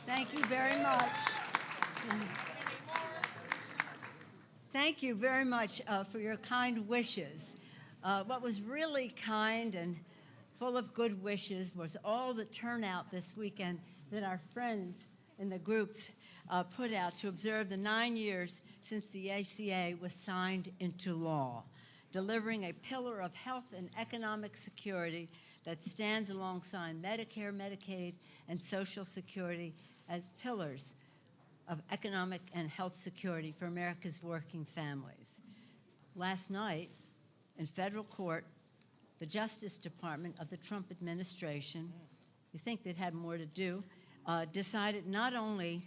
Thank you very much. Thank you very much for your kind wishes. What was really kind and full of good wishes was all the turnout this weekend that our friends in the groups put out to observe the 9 years since the ACA was signed into law, delivering a pillar of health and economic security that stands alongside Medicare, Medicaid, and Social Security as pillars of economic and health security for America's working families. Last night, in federal court, the Justice Department of the Trump administration, you think they'd have more to do, decided not only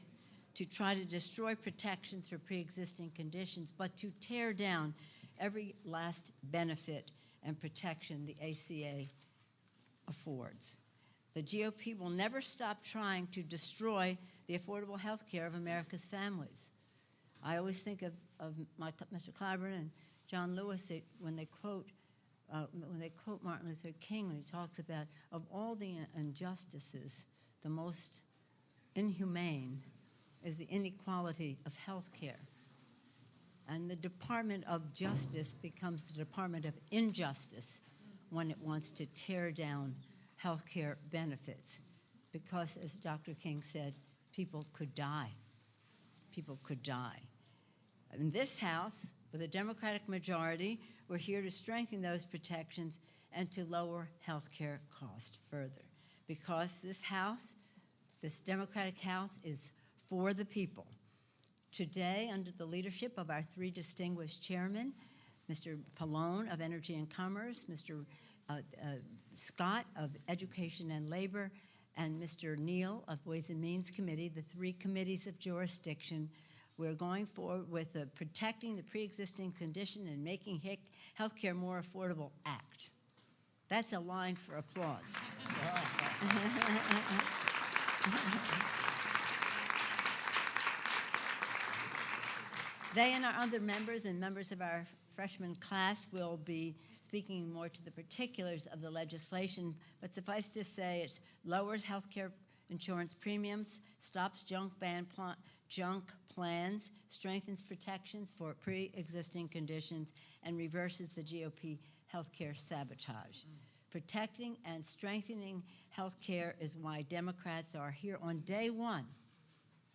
to try to destroy protections for pre-existing conditions, but to tear down every last benefit and protection the ACA affords. The GOP will never stop trying to destroy the affordable health care of America's families. I always think of Mr. Clyburn and John Lewis when they quote Martin Luther King when he talks about, of all the injustices, the most inhumane is the inequality of health care. And the Department of Justice becomes the Department of Injustice when it wants to tear down health care benefits. Because, as Dr. King said, people could die. People could die. In this House, with a Democratic majority, we're here to strengthen those protections and to lower health care costs further. Because this House, this Democratic House, is for the people. Today, under the leadership of our three distinguished chairmen, Mr. Pallone of Energy and Commerce, Mr. Scott of Education and Labor, and Mr. Neal of Ways and Means Committee, the three committees of jurisdiction, we're going forward with the Protecting the Pre-Existing Condition and Making Health Care More Affordable Act. That's a line for applause. They and our other members and members of our freshman class will be speaking more to the particulars of the legislation, but suffice to say it lowers health care insurance premiums, stops junk plans, strengthens protections for pre-existing conditions, and reverses the GOP health care sabotage. Protecting and strengthening health care is why Democrats are here on day one,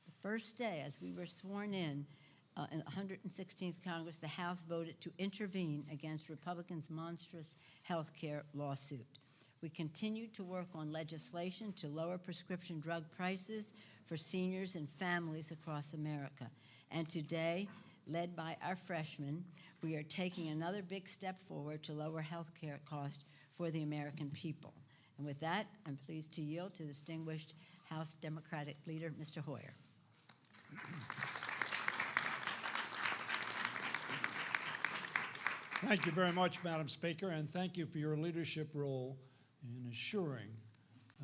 the first day as we were sworn in the 116th Congress. The House voted to intervene against Republicans' monstrous health care lawsuit. We continue to work on legislation to lower prescription drug prices for seniors and families across America. And today, led by our freshmen, we are taking another big step forward to lower health care costs for the American people. And with that, I'm pleased to yield to the distinguished House Democratic leader, Mr. Hoyer. Thank you very much, Madam Speaker, and thank you for your leadership role in assuring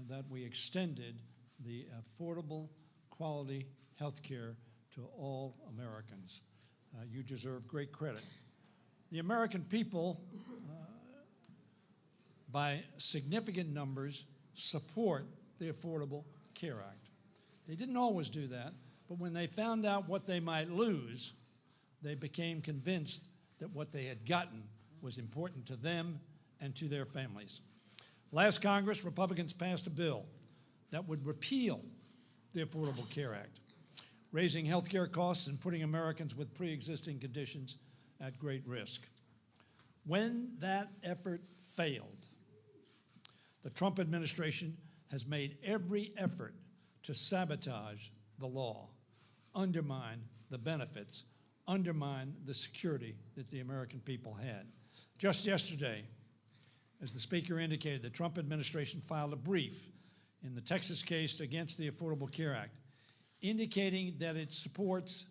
that we extended the affordable, quality health care to all Americans. You deserve great credit. The American people, by significant numbers, support the Affordable Care Act. They didn't always do that, but when they found out what they might lose, they became convinced that what they had gotten was important to them and to their families. Last Congress, Republicans passed a bill that would repeal the Affordable Care Act, raising health care costs and putting Americans with pre-existing conditions at great risk. When that effort failed, the Trump administration has made every effort to sabotage the law, undermine the benefits, undermine the security that the American people had. Just yesterday, as the Speaker indicated, the Trump administration filed a brief in the Texas case against the Affordable Care Act, indicating that it supports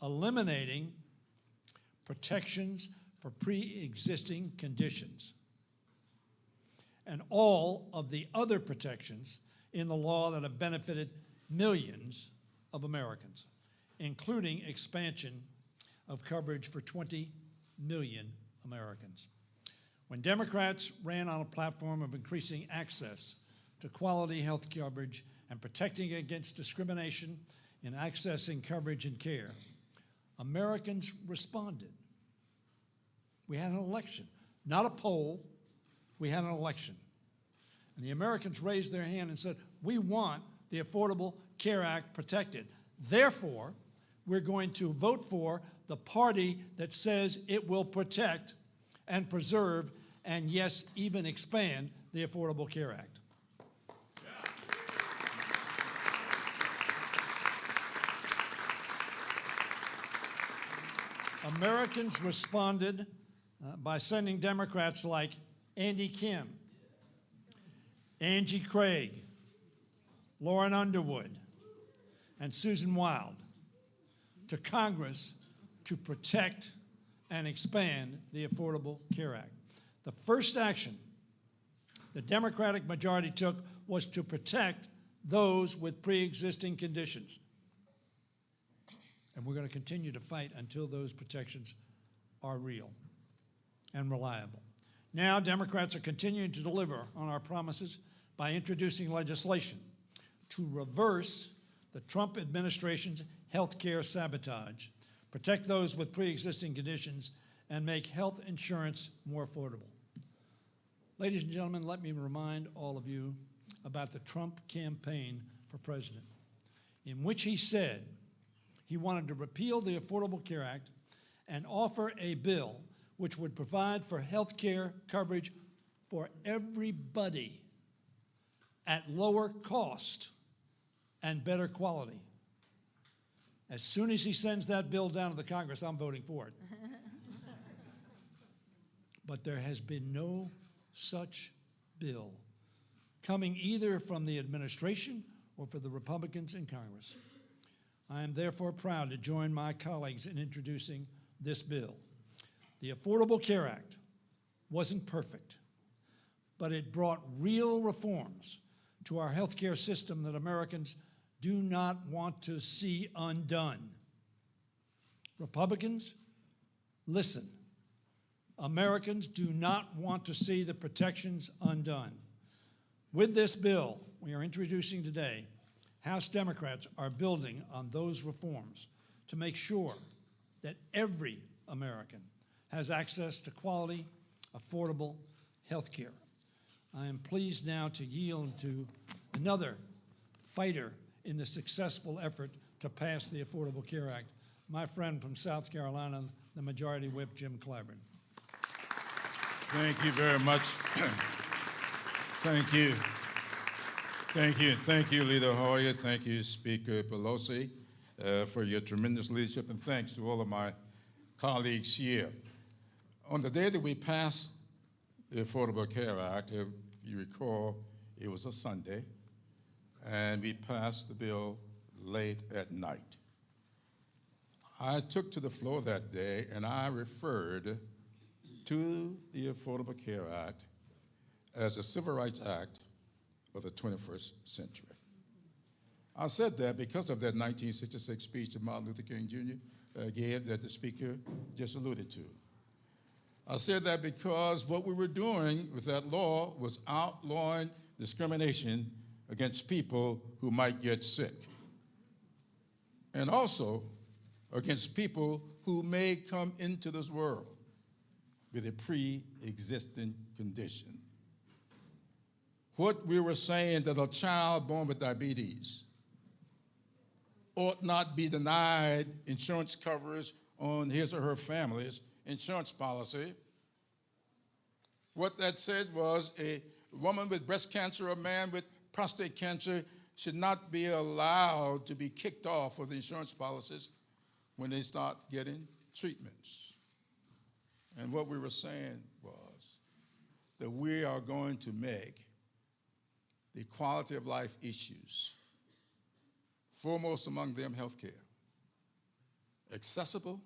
eliminating protections for pre-existing conditions and all of the other protections in the law that have benefited millions of Americans, including expansion of coverage for 20 million Americans. When Democrats ran on a platform of increasing access to quality health coverage and protecting against discrimination in accessing coverage and care. Americans responded. We had an election, not a poll. We had an election. And the Americans raised their hand and said, we want the Affordable Care Act protected. Therefore, we're going to vote for the party that says it will protect and preserve and, yes, even expand the Affordable Care Act. Americans responded by sending Democrats like Andy Kim, Angie Craig, Lauren Underwood, and Susan Wild to Congress to protect and expand the Affordable Care Act. The first action the Democratic majority took was to protect those with pre-existing conditions. And we're going to continue to fight until those protections are real and reliable. Now, Democrats are continuing to deliver on our promises by introducing legislation to reverse the Trump administration's health care sabotage, protect those with pre-existing conditions, and make health insurance more affordable. Ladies and gentlemen, let me remind all of you about the Trump campaign for president, in which he said he wanted to repeal the Affordable Care Act and offer a bill which would provide for health care coverage for everybody at lower cost and better quality. As soon as he sends that bill down to the Congress, I'm voting for it. But there has been no such bill coming either from the administration or for the Republicans in Congress. I am therefore proud to join my colleagues in introducing this bill. The Affordable Care Act wasn't perfect, but it brought real reforms to our health care system that Americans do not want to see undone. Republicans, listen. Americans do not want to see the protections undone. With this bill we are introducing today, House Democrats are building on those reforms to make sure that every American has access to quality, affordable health care. I am pleased now to yield to another fighter in the successful effort to pass the Affordable Care Act, my friend from South Carolina, the Majority Whip, Jim Clyburn. Thank you very much. Thank you. Thank you. Thank you, Leader Hoyer. Thank you, Speaker Pelosi, for your tremendous leadership, and thanks to all of my colleagues here. On the day that we passed the Affordable Care Act, if you recall, it was a Sunday, and we passed the bill late at night. I took to the floor that day, and I referred to the Affordable Care Act as a Civil Rights Act of the 21st century. I said that because of that 1966 speech that Martin Luther King Jr. Gave that the speaker just alluded to. I said that because what we were doing with that law was outlawing discrimination against people who might get sick, and also against people who may come into this world with a pre-existing condition. What we were saying, that a child born with diabetes ought not be denied insurance coverage on his or her family's insurance policy. What that said was a woman with breast cancer or a man with prostate cancer should not be allowed to be kicked off of the insurance policies when they start getting treatments. And what we were saying was that we are going to make the quality of life issues, foremost among them health care, accessible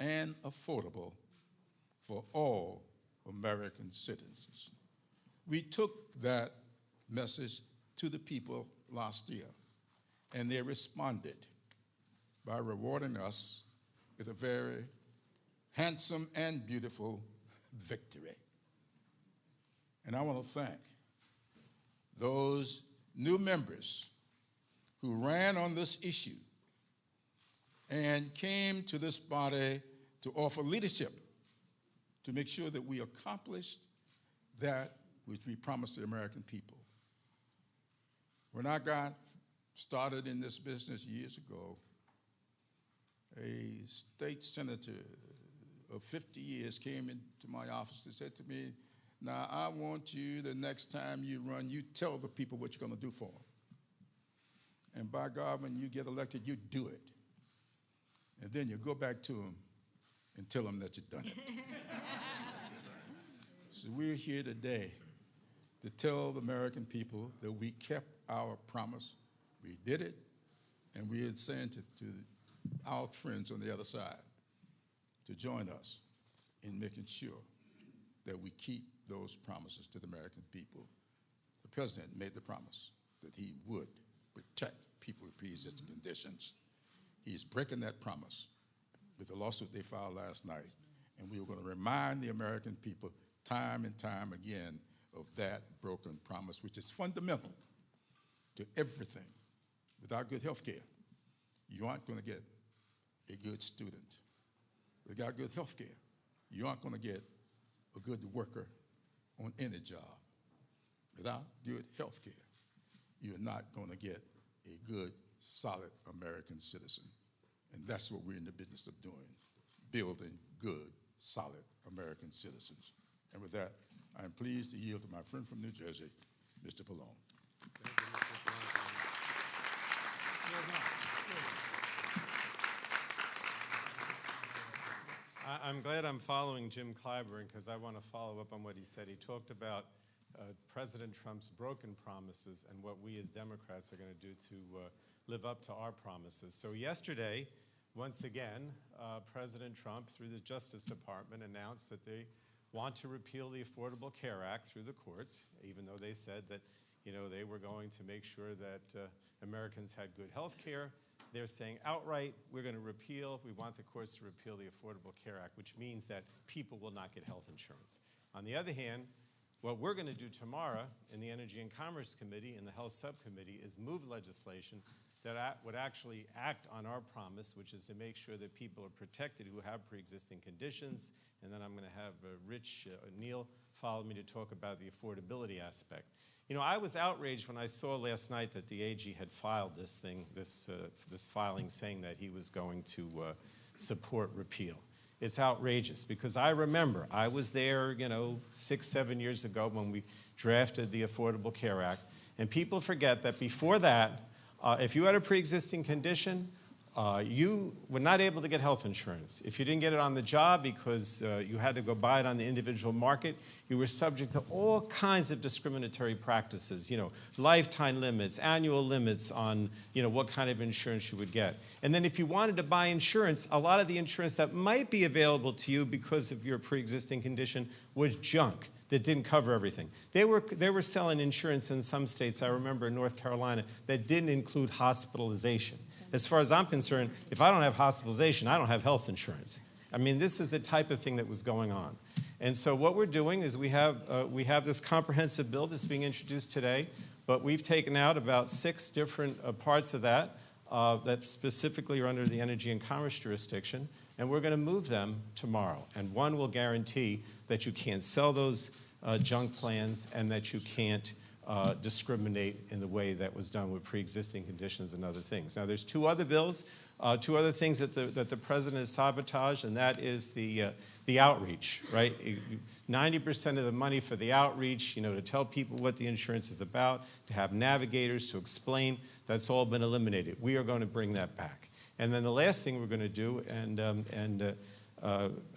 and affordable for all American citizens. We took that message to the people last year, and they responded by rewarding us with a very handsome and beautiful victory. And I want to thank those new members who ran on this issue and came to this body to offer leadership to make sure that we accomplished that which we promised the American people. When I got started in this business years ago, a state senator of 50 years came into my office and said to me, now I want you, the next time you run, you tell the people what you're going to do for them. And by God, when you get elected, you do it. And then you go back to them and tell them that you've done it. So we're here today to tell the American people that we kept our promise. We did it, and we are saying to our friends on the other side to join us in making sure that we keep those promises to the American people. The president made the promise that he would protect people with pre-existing conditions. He's breaking that promise with the lawsuit they filed last night, and we are going to remind the American people time and time again of that broken promise, which is fundamental to everything. Without good health care, you aren't going to get a good student. Without good health care, you aren't going to get a good worker on any job. Without good health care, you're not going to get a good, solid American citizen. And that's what we're in the business of doing, building good, solid American citizens. And with that, I am pleased to yield to my friend from New Jersey, Mr. Pallone. Thank you, Mr. I'm glad I'm following Jim Clyburn because I want to follow up on what he said. He talked about President Trump's broken promises and what we as Democrats are going to do to live up to our promises. So yesterday, once again, President Trump, through the Justice Department, announced that they want to repeal the Affordable Care Act through the courts, even though they said that, they were going to make sure that Americans had good health care. They're saying outright, we're going to repeal, we want the courts to repeal the Affordable Care Act, which means that people will not get health insurance. On the other hand, what we're going to do tomorrow in the Energy and Commerce Committee and the Health Subcommittee is move legislation that would actually act on our promise, which is to make sure that people are protected who have pre-existing conditions. And then I'm going to have Neal follow me to talk about the affordability aspect. I was outraged when I saw last night that the AG had filed this filing saying that he was going to support repeal. It's outrageous because I remember I was there, 6, 7 years ago when we drafted the Affordable Care Act, and people forget that before that, if you had a pre-existing condition, you were not able to get health insurance. If you didn't get it on the job because you had to go buy it on the individual market, you were subject to all kinds of discriminatory practices, lifetime limits, annual limits on, what kind of insurance you would get. And then if you wanted to buy insurance, a lot of the insurance that might be available to you because of your pre-existing condition was junk that didn't cover everything. They were selling insurance in some states, I remember in North Carolina, that didn't include hospitalization. As far as I'm concerned, if I don't have hospitalization, I don't have health insurance. I mean, this is the type of thing that was going on. And so what we're doing is we have this comprehensive bill that's being introduced today, but we've taken out about 6 different parts of that that specifically are under the Energy and Commerce jurisdiction, and we're going to move them tomorrow. And one will guarantee that you can't sell those junk plans and that you can't discriminate in the way that was done with pre-existing conditions and other things. Now, there's 2 other bills, 2 other things that the president has sabotaged, and that is the outreach, right? 90% of the money for the outreach, to tell people what the insurance is about, to have navigators, to explain, that's all been eliminated. We are going to bring that back. And then the last thing we're going to do, and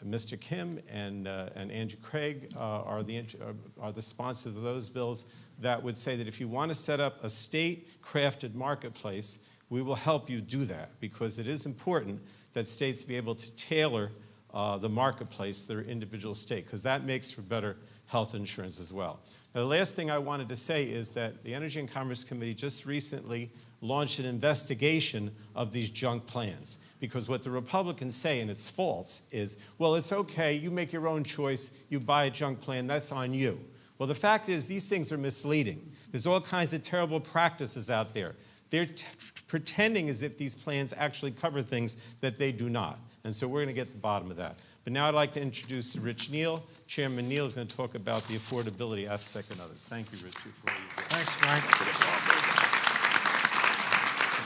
Mr. Kim and Angie Craig are the sponsors of those bills that would say that if you want to set up a state-crafted marketplace, we will help you do that because it is important that states be able to tailor the marketplace to their individual state because that makes for better health insurance as well. Now, the last thing I wanted to say is that the Energy and Commerce Committee just recently launched an investigation of these junk plans. Because what the Republicans say, and it's false, is, well, it's okay, you make your own choice, you buy a junk plan, that's on you. Well, the fact is these things are misleading. There's all kinds of terrible practices out there. They're pretending as if these plans actually cover things that they do not. And so we're going to get to the bottom of that. But now I'd like to introduce Rich Neal. Chairman Neal is going to talk about the affordability aspect and others. Thank you, Rich. Thanks, Frank.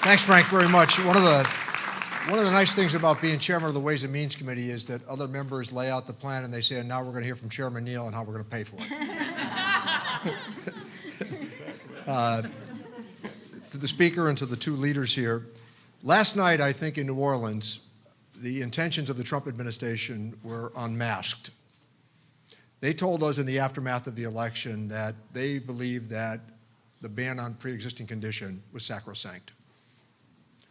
Thanks, Frank, very much. One of the nice things about being chairman of the Ways and Means Committee is that other members lay out the plan and they say, and now we're going to hear from Chairman Neal on how we're going to pay for it. To the Speaker and to the two leaders here, last night, I think in New Orleans, the intentions of the Trump administration were unmasked. They told us in the aftermath of the election that they believed that the ban on pre-existing condition was sacrosanct.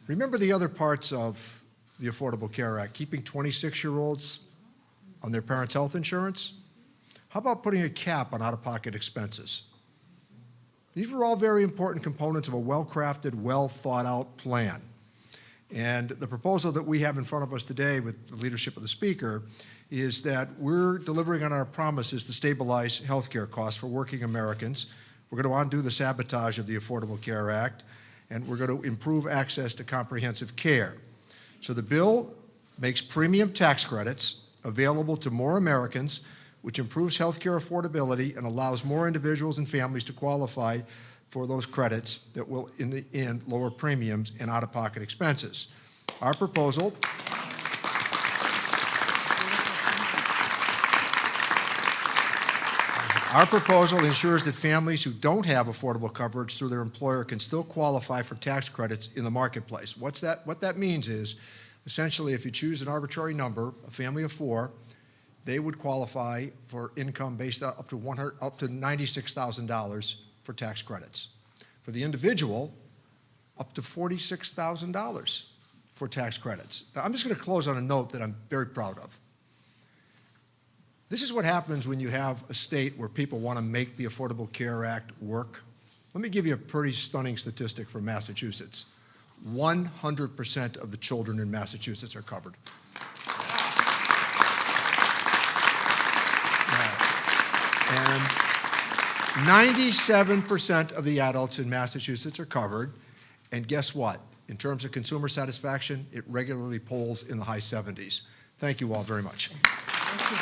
Remember the other parts of the Affordable Care Act, keeping 26-year-olds on their parents' health insurance? How about putting a cap on out-of-pocket expenses? These were all very important components of a well-crafted, well-thought-out plan. And the proposal that we have in front of us today with the leadership of the Speaker is that we're delivering on our promises to stabilize health care costs for working Americans. We're going to undo the sabotage of the Affordable Care Act, and we're going to improve access to comprehensive care. So the bill makes premium tax credits available to more Americans, which improves health care affordability and allows more individuals and families to qualify for those credits that will, in the end, lower premiums and out-of-pocket expenses. Our proposal ensures that families who don't have affordable coverage through their employer can still qualify for tax credits in the marketplace. What that means is, essentially, if you choose an arbitrary number, a family of 4, they would qualify for income based up to $96,000 for tax credits. For the individual, up to $46,000 for tax credits. Now, I'm just going to close on a note that I'm very proud of. This is what happens when you have a state where people want to make the Affordable Care Act work. Let me give you a pretty stunning statistic from Massachusetts. 100% of the children in Massachusetts are covered. And 97% of the adults in Massachusetts are covered. And guess what? In terms of consumer satisfaction, it regularly polls in the high 70s. Thank you all very much. Thank you.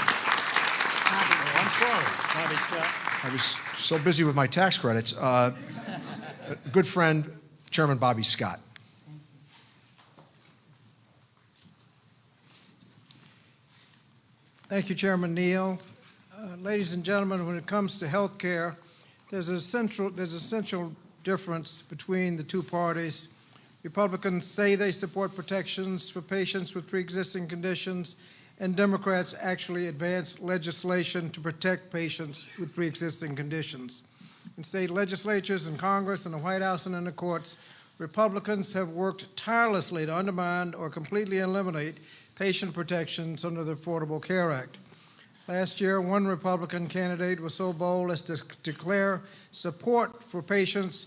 I'm sorry, Bobby Scott. I was so busy with my tax credits. A good friend, Chairman Bobby Scott. Thank you, Chairman Neal. Ladies and gentlemen, when it comes to health care, there's an essential difference between the two parties. Republicans say they support protections for patients with pre-existing conditions, and Democrats actually advance legislation to protect patients with pre-existing conditions. In state legislatures, in Congress, in the White House, and in the courts, Republicans have worked tirelessly to undermine or completely eliminate patient protections under the Affordable Care Act. Last year, one Republican candidate was so bold as to declare support for patient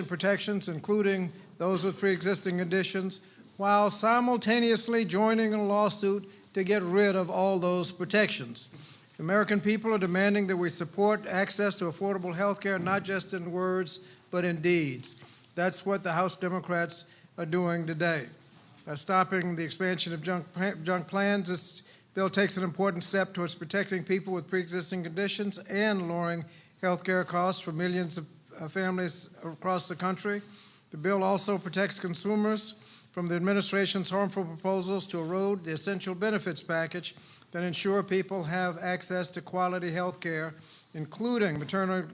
protections, including those with pre-existing conditions, while simultaneously joining a lawsuit to get rid of all those protections. The American people are demanding that we support access to affordable health care, not just in words, but in deeds. That's what the House Democrats are doing today. By stopping the expansion of junk plans, this bill takes an important step towards protecting people with pre-existing conditions and lowering health care costs for millions of families across the country. The bill also protects consumers from the administration's harmful proposals to erode the essential benefits package that ensure people have access to quality health care, including maternity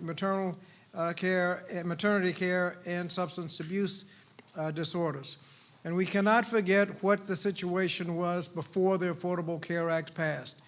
care and substance abuse disorders. And we cannot forget what the situation was before the Affordable Care Act passed.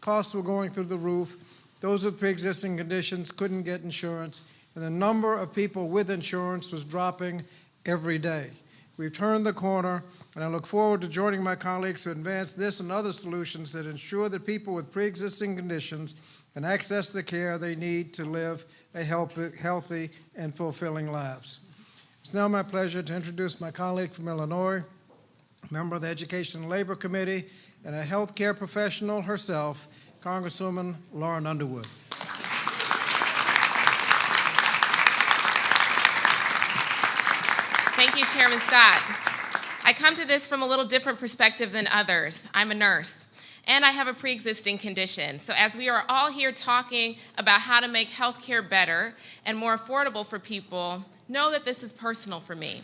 Costs were going through the roof. Those with pre-existing conditions couldn't get insurance, and the number of people with insurance was dropping every day. We've turned the corner, and I look forward to joining my colleagues to advance this and other solutions that ensure that people with pre-existing conditions can access the care they need to live a healthy and fulfilling lives. It's now my pleasure to introduce my colleague from Illinois, a member of the Education and Labor Committee, and a health care professional herself, Congresswoman Lauren Underwood. Thank you, Chairman Scott. I come to this from a little different perspective than others. I'm a nurse, and I have a pre-existing condition. So as we are all here talking about how to make healthcare better and more affordable for people, know that this is personal for me.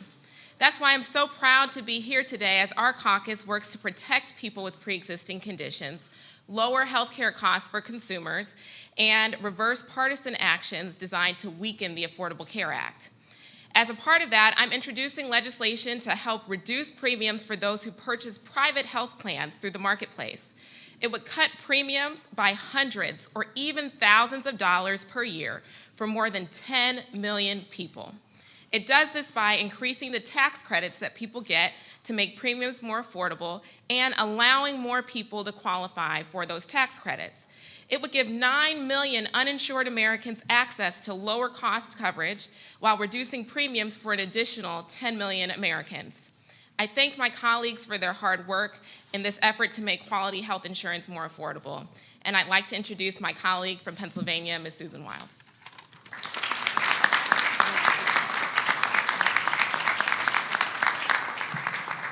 That's why I'm so proud to be here today as our caucus works to protect people with pre-existing conditions, lower healthcare costs for consumers, and reverse partisan actions designed to weaken the Affordable Care Act. As a part of that, I'm introducing legislation to help reduce premiums for those who purchase private health plans through the marketplace. It would cut premiums by hundreds or even thousands of dollars per year for more than 10 million people. It does this by increasing the tax credits that people get to make premiums more affordable and allowing more people to qualify for those tax credits. It would give 9 million uninsured Americans access to lower cost coverage while reducing premiums for an additional 10 million Americans. I thank my colleagues for their hard work in this effort to make quality health insurance more affordable. And I'd like to introduce my colleague from Pennsylvania, Ms. Susan Wild.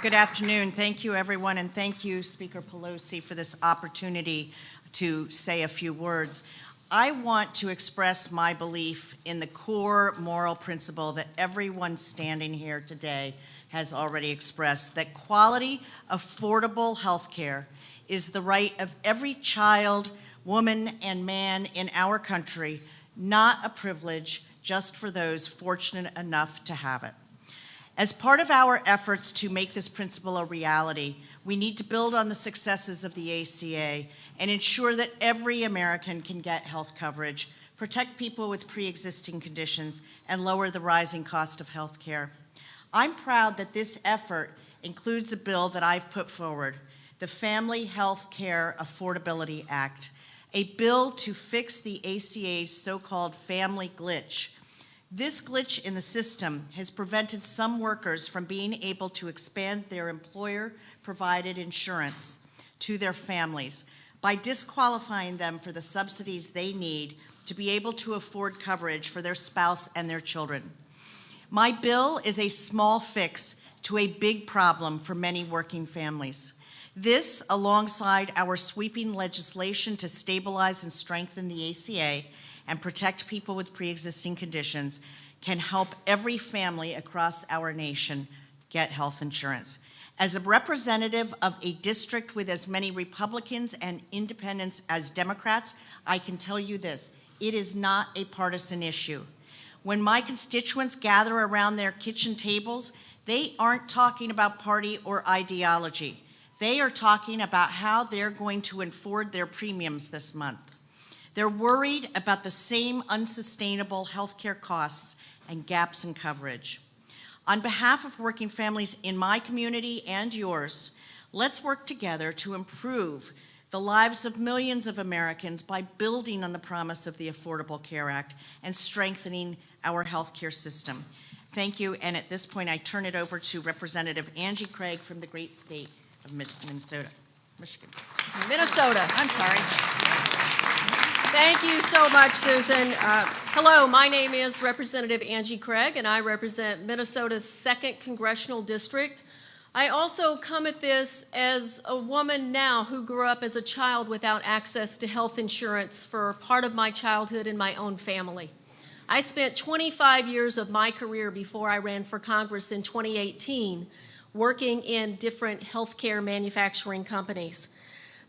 Good afternoon. Thank you, everyone, and thank you, Speaker Pelosi, for this opportunity to say a few words. I want to express my belief in the core moral principle that everyone standing here today has already expressed, that quality, affordable health care is the right of every child, woman, and man in our country, not a privilege just for those fortunate enough to have it. As part of our efforts to make this principle a reality, we need to build on the successes of the ACA and ensure that every American can get health coverage, protect people with pre-existing conditions, and lower the rising cost of health care. I'm proud that this effort includes a bill that I've put forward, the Family Health Care Affordability Act, a bill to fix the ACA's so-called family glitch. This glitch in the system has prevented some workers from being able to expand their employer-provided insurance to their families by disqualifying them for the subsidies they need to be able to afford coverage for their spouse and their children. My bill is a small fix to a big problem for many working families. This, alongside our sweeping legislation to stabilize and strengthen the ACA and protect people with pre-existing conditions, can help every family across our nation get health insurance. As a representative of a district with as many Republicans and independents as Democrats, I can tell you this: it is not a partisan issue. When my constituents gather around their kitchen tables, they aren't talking about party or ideology. They are talking about how they're going to afford their premiums this month. They're worried about the same unsustainable health care costs and gaps in coverage. On behalf of working families in my community and yours, let's work together to improve the lives of millions of Americans by building on the promise of the Affordable Care Act and strengthening our health care system. Thank you, and at this point I turn it over to Representative Angie Craig from the great state of Minnesota. Minnesota, I'm sorry. Thank you so much, Susan. Hello, my name is Representative Angie Craig, and I represent Minnesota's 2nd Congressional District. I also come at this as a woman now who grew up as a child without access to health insurance for part of my childhood in my own family. I spent 25 years of my career before I ran for Congress in 2018 working in different healthcare manufacturing companies.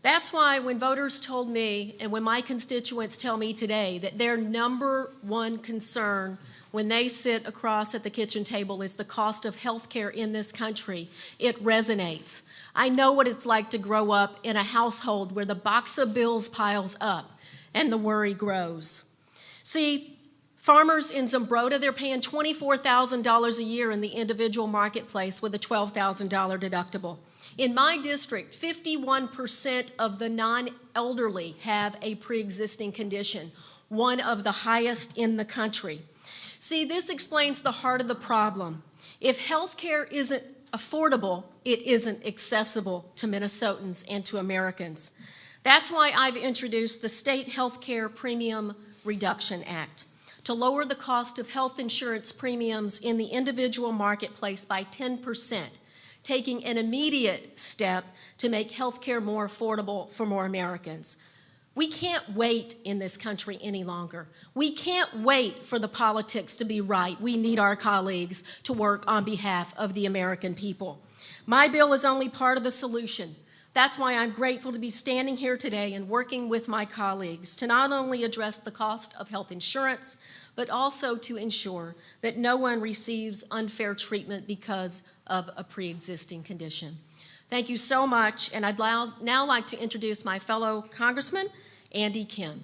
That's why when voters told me, and when my constituents tell me today, that their number one concern when they sit across at the kitchen table is the cost of health care in this country, it resonates. I know what it's like to grow up in a household where the box of bills piles up and the worry grows. See, farmers in Zumbrota, they're paying $24,000 a year in the individual marketplace with a $12,000 deductible. In my district, 51% of the non-elderly have a pre-existing condition, one of the highest in the country. See, this explains the heart of the problem. If health care isn't affordable, it isn't accessible to Minnesotans and to Americans. That's why I've introduced the State Health Care Premium Reduction Act. to lower the cost of health insurance premiums in the individual marketplace by 10%, taking an immediate step to make health care more affordable for more Americans. We can't wait in this country any longer. We can't wait for the politics to be right. We need our colleagues to work on behalf of the American people. My bill is only part of the solution. That's why I'm grateful to be standing here today and working with my colleagues to not only address the cost of health insurance, but also to ensure that no one receives unfair treatment because of a pre-existing condition. Thank you so much, and I'd now like to introduce my fellow Congressman, Andy Kim.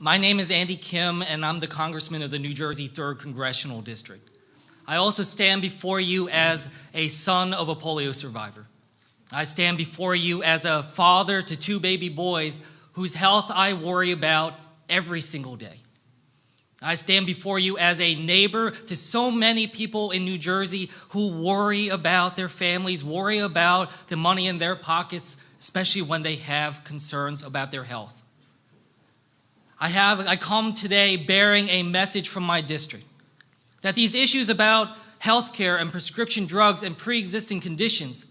My name is Andy Kim, and I'm the Congressman of the New Jersey 3rd Congressional District. I also stand before you as a son of a polio survivor. I stand before you as a father to 2 baby boys whose health I worry about every single day. I stand before you as a neighbor to so many people in New Jersey who worry about their families, worry about the money in their pockets, especially when they have concerns about their health. I come today bearing a message from my district that these issues about health care and prescription drugs and pre-existing conditions,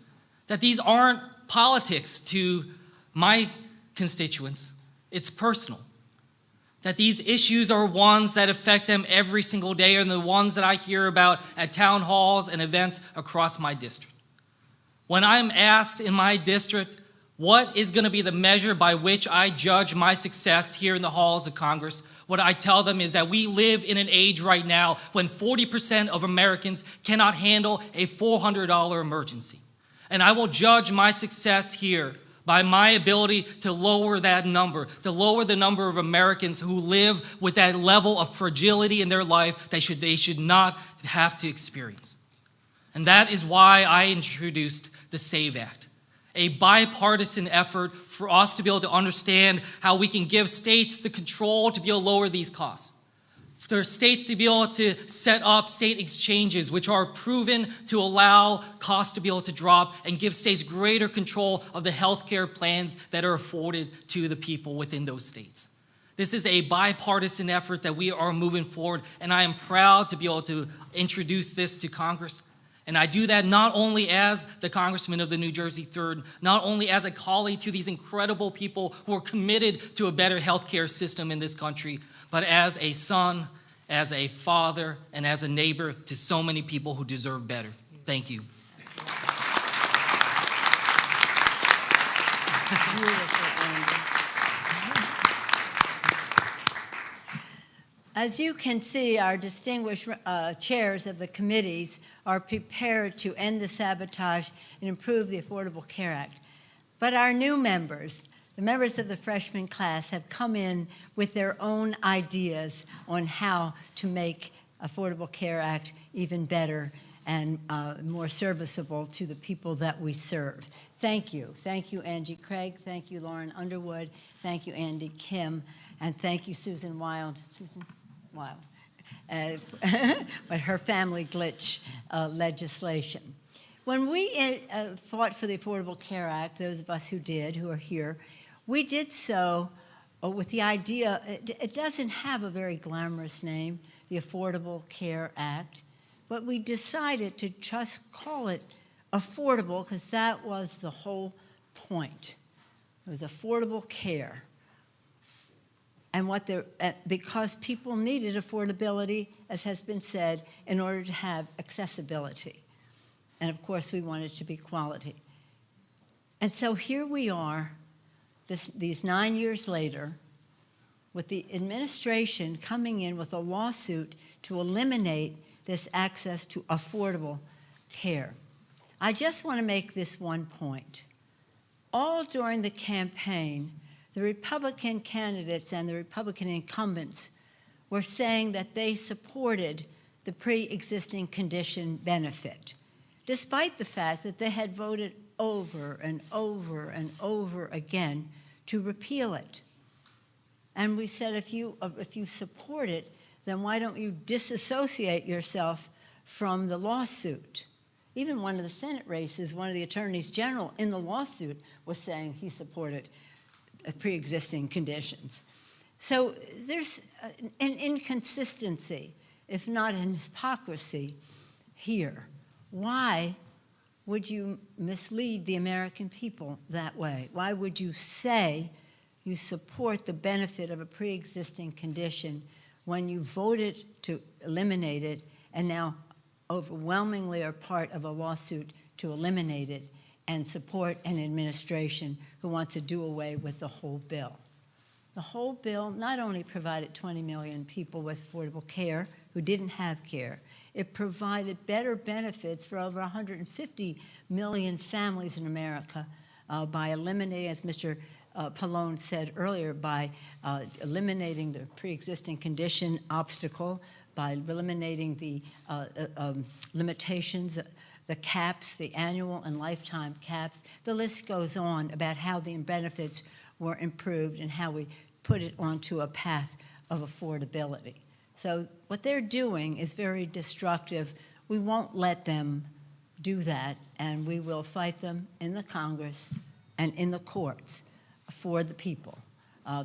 that these aren't politics to my constituents, it's personal. That these issues are ones that affect them every single day and the ones that I hear about at town halls and events across my district. When I'm asked in my district, what is going to be the measure by which I judge my success here in the halls of Congress? What I tell them is that we live in an age right now when 40% of Americans cannot handle a $400 emergency. And I will judge my success here by my ability to lower that number, to lower the number of Americans who live with that level of fragility in their life they should not have to experience. And that is why I introduced the SAVE Act, a bipartisan effort for us to be able to understand how we can give states the control to be able to lower these costs. For states to be able to set up state exchanges which are proven to allow costs to be able to drop and give states greater control of the health care plans that are afforded to the people within those states. This is a bipartisan effort that we are moving forward, and I am proud to be able to introduce this to Congress. And I do that not only as the Congressman of the New Jersey 3rd, not only as a colleague to these incredible people who are committed to a better healthcare system in this country, but as a son, as a father, and as a neighbor to so many people who deserve better. Thank you. As you can see, our distinguished chairs of the committees are prepared to end the sabotage and improve the Affordable Care Act. But our new members, the members of the freshman class, have come in with their own ideas on how to make Affordable Care Act even better and more serviceable to the people that we serve. Thank you. Thank you, Angie Craig. Thank you, Lauren Underwood. Thank you, Andy Kim. And thank you, Susan Wild. But her family glitch legislation. When we fought for the Affordable Care Act, those of us who did, who are here, we did so with the idea, it doesn't have a very glamorous name, the Affordable Care Act, but we decided to just call it affordable because that was the whole point. It was affordable care. And because people needed affordability, as has been said, in order to have accessibility. And of course, we wanted to be quality. And so here we are, these 9 years later, with the administration coming in with a lawsuit to eliminate this access to affordable care. I just want to make this one point. All during the campaign, the Republican candidates and the Republican incumbents were saying that they supported the pre-existing condition benefit, despite the fact that they had voted over and over and over again to repeal it. And we said, if you support it, then why don't you disassociate yourself from the lawsuit? Even one of the Senate races, one of the attorneys general in the lawsuit was saying he supported pre-existing conditions. So there's an inconsistency, if not an hypocrisy, here. Why would you mislead the American people that way? Why would you say you support the benefit of a pre-existing condition when you voted to eliminate it and now overwhelmingly are part of a lawsuit to eliminate it and support an administration who wants to do away with the whole bill? The whole bill not only provided 20 million people with affordable care who didn't have care, it provided better benefits for over 150 million families in America by eliminating, as Mr. Pallone said earlier, by eliminating the pre-existing condition obstacle, by eliminating the limitations, the caps, the annual and lifetime caps. The list goes on about how the benefits were improved and how we put it onto a path of affordability. So what they're doing is very destructive. We won't let them do that, and we will fight them in the Congress and in the courts for the people.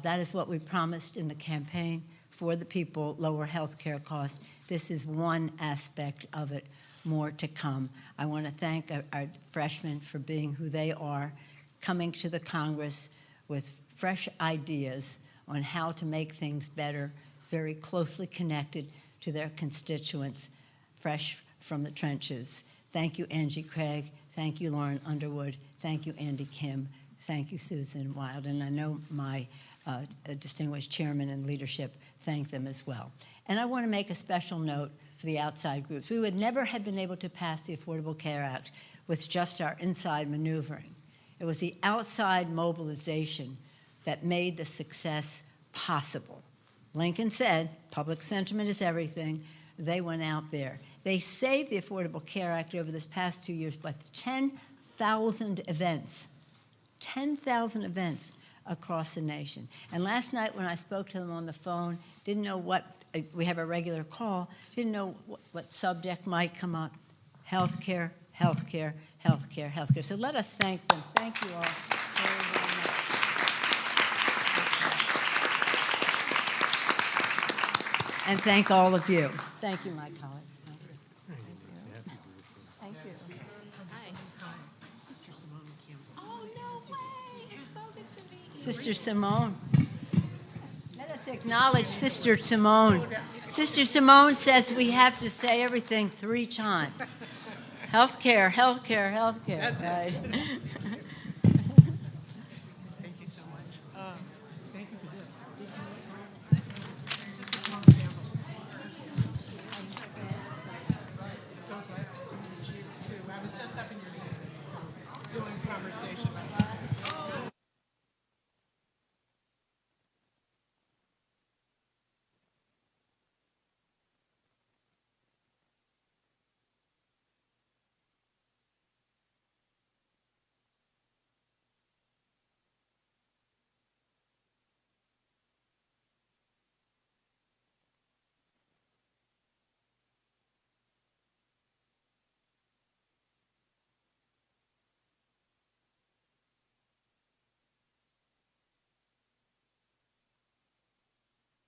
That is what we promised in the campaign: for the people, lower health care costs. This is one aspect of it, more to come. I want to thank our freshmen for being who they are, coming to the Congress with fresh ideas on how to make things better, very closely connected to their constituents, fresh from the trenches. Thank you, Angie Craig. Thank you, Lauren Underwood. Thank you, Andy Kim. Thank you, Susan Wild. And I know my distinguished chairman and leadership thank them as well. And I want to make a special note for the outside groups. We would never have been able to pass the Affordable Care Act with just our inside maneuvering. It was the outside mobilization that made the success possible. Lincoln said, public sentiment is everything. They went out there. They saved the Affordable Care Act over this past 2 years by 10,000 events. 10,000 events across the nation. And last night when I spoke to them on the phone, didn't know what, we have a regular call, didn't know what subject might come up. Healthcare, healthcare, healthcare, healthcare. So let us thank them. Thank you all very, very much. And thank all of you. Thank you, my colleagues. Thank you. Thank you. Oh, no way. It's so good to meet you. Sister Simone. Let us acknowledge Sister Simone. Sister Simone says we have to say everything 3 times. Healthcare, healthcare, healthcare. That's right. Thank you so much. Thank you for this. I was just up in your doing conversation.